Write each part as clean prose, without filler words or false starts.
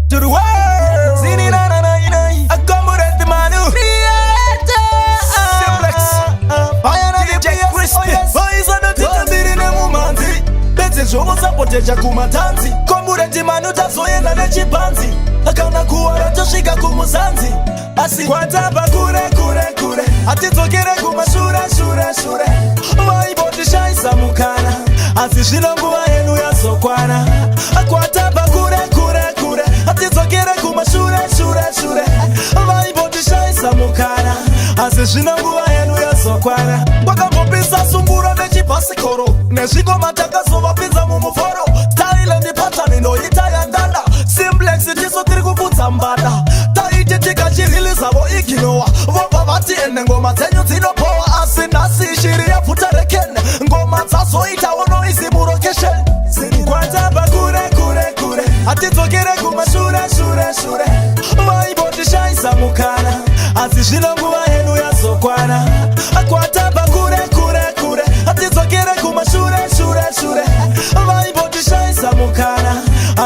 to the world. Zini na na na na. I come with the manu. Simplex. Fire na DJ Crispy. Boys on the titambiri ne mumanzi. Bete jomo sapoteja kumatanzi. Komure timanu tazoyenda ne chipanzi. Akana kuwara toshika kumuzanzi. Asi kwataba kure kure kure. Atitokere kumashure shure shure. Maiboti shaisa mukana. Asi shinanguwa yenu ya sokwana. Akwataba kure kure kure. Atitokere kumashure shure shure. Maiboti shaisa mukana. Asi shinanguwa yenu ya sokwana. Wakamopisa sumburo nechi pasikoro. Neshiko matakazo wapinza mumuforo. Thailand patani no itayandanda. Simplex jiso tirikufuta mbada. Taititika chirili zabo ikinoa. Vopavati ene ngoma zenyu zinopoa. Asinasi shiri ya futareken. Ngoma taso itaono izimurokeshen. Kwataba kure kure kure. Atitokere kumashure shure shure. Maiboti shaisa mukana. Asishinanguwa yenu ya sokwana. Akwataba kure kure kure. Atitokere kumashure shure shure. Maiboti shaisa mukana.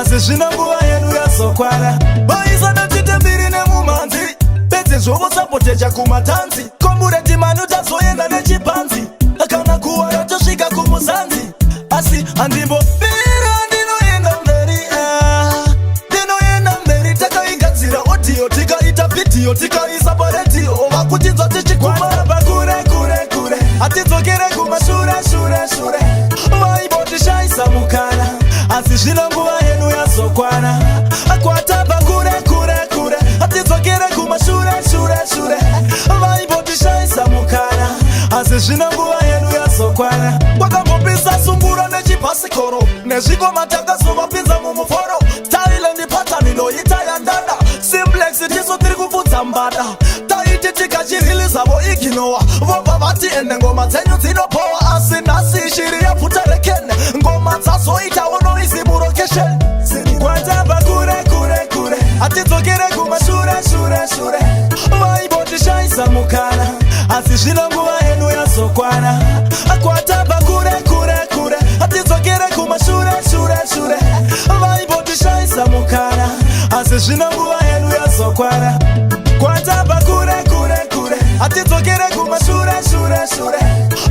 Asishinanguwa yenu ya sokwana. Boiza na titambiri ne mumanzi. Bete jobo sapoteja kumatanzi. Komure timanu tazoyenda ne chipanzi. Akana kuwa ratoshika kumuzanzi. Asi andimbo bira dino yenda mberi. Dino yenda mberi taka ingazira otio. Tika ita video tika isa paretio. Ova kutinzo tichi kumaba kure kure kure. Atitokere kumashure shure shure. Maiboti shaisa mukana. Asi shinanguwa yenu ya sokwana. Akwataba kure kure kure. Atitokere kumashure shure shure. Maiboti shaisa mukana. Asi shinanguwa yenu ya sokwana. Wakamopisa sumburo nechi pasikoro. Neshiko matakazo wapinza mumuforo. Thailand patani no itayandanda. Simplex jiso tirikufuta mbada. Taititika chirili zabo ikinoa. Vopavati ene ngoma zenyu zinopoa. Asinasi shiri ya futareken. Ngoma taso itaono izimurokeshen. Kwataba kure kure kure. Atitokere kumashure shure shure. Maiboti shaisa mukana. Asishinanguwa yenu ya sokwana. Akwataba kure kure kure. Atitokere kumashure shure shure. Maiboti shaisa mukana. Asishinanguwa yenu ya sokwana. Kwataba kure kure kure. Atitokere kumashure shure shure.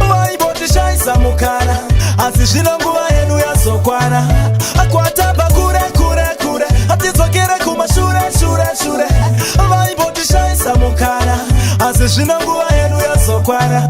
Maiboti shaisa mukana. Asishinanguwa yenu ya sokwana. Akwataba kure kure kure. Atitokere kumashure shure shure. Maiboti shaisa mukana. Asishinanguwa yenu ya sokwana.